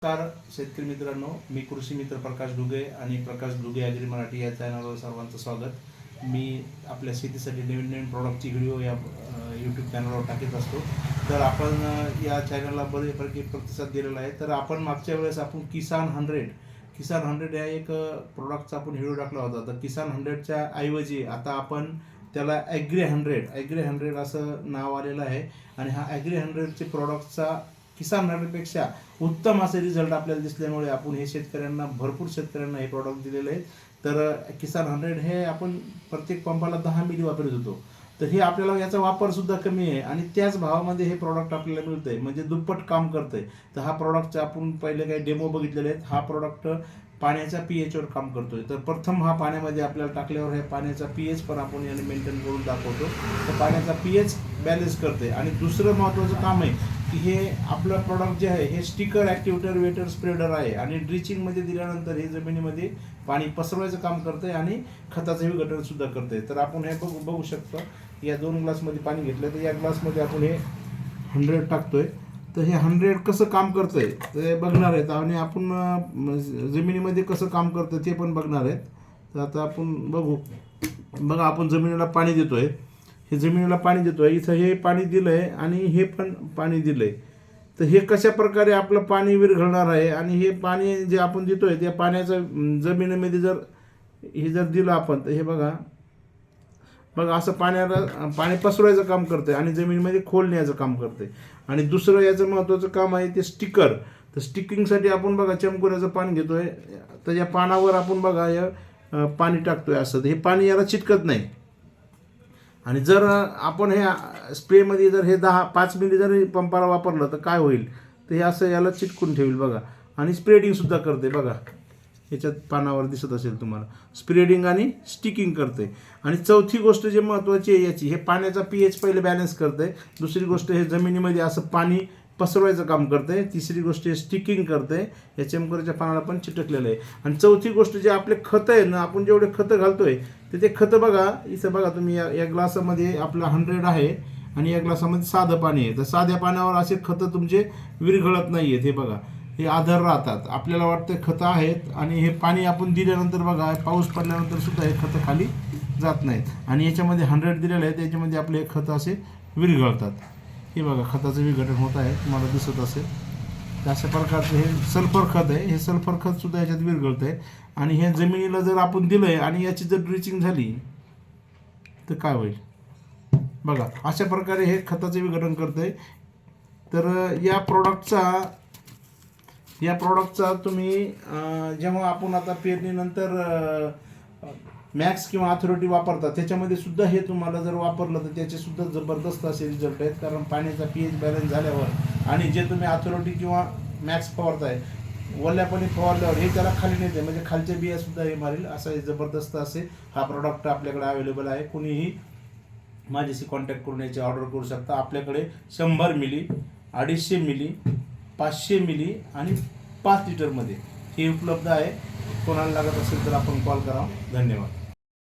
नमस्कार शेतकरी मित्रांनो, मी कृषी मित्र प्रकाश डुगे आणि प्रकाश डुगे ॲग्री मराठी या चॅनलवर सर्वांचं स्वागत। मी आपल्या शेतीसाठी नवीन नवीन प्रॉडक्टची व्हिडिओ या यूट्यूब चॅनलवर टाकत असतो। तर आपण या चॅनलला बरेपैकी प्रतिसाद दिलेला आहे। तर आपण मागच्या वेळेस आपण किसान 100 या एक प्रॉडक्टचा आपण व्हिडिओ टाकला होता। तर किसान 100च्या ऐवजी आता आपण त्याला ॲग्री 100 असं नाव आलेलं आहे आणि हा ॲग्री 100चे प्रॉडक्टचा किसान 100पेक्षा उत्तम असे रिझल्ट आपल्याला दिसल्यामुळे आपण हे शेतकऱ्यांना भरपूर शेतकऱ्यांना हे प्रॉडक्ट दिलेले आहे। तर किसान 100 हे आपण प्रत्येक पंपाला 10 मिली वापरत होतो। तर हे आपल्याला याचा वापर सुद्धा कमी आहे आणि त्याच भावामध्ये हे प्रॉडक्ट आपल्याला मिळतंय, म्हणजे दुप्पट काम करतंय। तर हा प्रॉडक्टचा आपण पहिले काही डेमो बघितलेले आहेत। हा प्रॉडक्ट पाण्याच्या pH वर काम करतोय। तर प्रथम हा पाण्यामध्ये आपल्याला टाकल्यावर हे पाण्याचा pH पण आपण याने मेंटेन करून दाखवतो। तर पाण्याचा pH बॅलन्स करते आणि दुसरं महत्त्वाचं काम आहे की हे आपलं प्रॉडक्ट जे आहे हे स्टिकर ॲक्टिवेटर वेटर स्प्रेडर आहे आणि ड्रिचिंगमध्ये दिल्यानंतर हे जमिनीमध्ये पाणी पसरवायचं काम करतंय आणि खताचं विघटन सुद्धा करतंय। तर आपण हे बघू शकतो, या 2 ग्लासमध्ये पाणी घेतलं तर या ग्लासमध्ये आपण हे 100 टाकतोय। तर हे 100 कसं काम करतंय ते बघणार आहेत आणि आपण जमिनीमध्ये कसं काम करतं ते पण बघणार आहेत। तर आता आपण बघा, आपण जमिनीला पाणी देतोय, हे जमिनीला पाणी देतोय, इथं हे पाणी दिलंय आणि हे पण पाणी दिलंय। तर हे कशा प्रकारे आपलं पाणी विरघळणार आहे आणि हे पाणी जे आपण देतोय त्या पाण्याचं जमिनीमध्ये जर दिलं आपण तर हे बघा असं पाणी पसरवायचं काम करतंय आणि जमिनीमध्ये खोल न्यायचं काम करतंय। आणि दुसरं याचं महत्त्वाचं काम आहे ते स्टिकर। तर स्टिकिंगसाठी आपण बघा चमकोऱ्याचं पाणी घेतोय, तर या पानावर आपण बघा पाणी टाकतोय असं, तर हे पाणी याला चिटकत नाही। आणि जर आपण हे स्प्रेमध्ये जर हे 5 मिली जर पंपाला वापरलं तर काय होईल, तर हे असं याला चिटकून ठेवेल बघा आणि स्प्रेडिंगसुद्धा करते बघा, ह्याच्यात पानावर दिसत असेल तुम्हाला, स्प्रेडिंग आणि स्टिकिंग करते। आणि चौथी गोष्ट जे महत्त्वाची आहे याची, हे पाण्याचा pH पहिले बॅलन्स करते। दुसरी गोष्ट हे जमिनीमध्ये असं पाणी पसरवायचं काम करते। तिसरी गोष्ट हे स्टिकिंग करते, या चमकोऱ्याच्या पानाला पण चिटकलेलं आहे। आणि चौथी गोष्ट जे आपले खतं आहे ना, आपण जेवढे खतं घालतोय तर ते खतं बघा, इथं बघा तुम्ही या ग्लासामध्ये आपलं 100 आहे आणि या ग्लासामध्ये साधं पाणी आहे। तर साध्या पाण्यावर असे खतं तुमचे विरघळत नाही आहेत, हे बघा हे आधार राहतात। आपल्याला वाटतं खतं आहेत आणि हे पाणी आपण दिल्यानंतर बघा पाऊस पडल्यानंतर सुद्धा हे खतं खाली जात नाहीत आणि याच्यामध्ये 100 दिलेलं आहे, त्याच्यामध्ये आपले खतं असे विरघळतात। हे बघा खताचं विघटन होत आहे, तुम्हाला दिसत असेल। तर अशा प्रकारचं हे सल्फर खत आहे, हे सल्फर खत सुद्धा याच्यात विरघळतं आहे आणि हे जमिनीला जर आपण दिलंय आणि याची जर ड्रिचिंग झाली तर काय होईल बघा, अशा प्रकारे हे खताचं विघटन करतंय। तर या प्रॉडक्टचा तुम्ही जेव्हा आपण आता पेरणीनंतर मॅक्स किंवा अथॉरिटी वापरतात त्याच्यामध्ये सुद्धा हे तुम्हाला जर वापरलं तर त्याचे सुद्धा जबरदस्त असे रिझल्ट आहेत। कारण पाण्याचा pH बॅलन्स झाल्यावर आणि जे तुम्ही अथॉरिटी किंवा मॅक्स फवारताय वल्यापणे फवारल्यावर हे त्याला खाली नेते, म्हणजे खालच्या बियासुद्धा हे मारेल, असा हे जबरदस्त असे हा प्रॉडक्ट आपल्याकडे अवेलेबल आहे। कुणीही माझ्याशी कॉन्टॅक्ट करून याची ऑर्डर करू शकता। आपल्याकडे 100 मिली, 250 मिली, 500 मिली आणि 5 लिटरमध्ये हे उपलब्ध आहे। कोणाला लागत असेल तर आपण कॉल करा। धन्यवाद।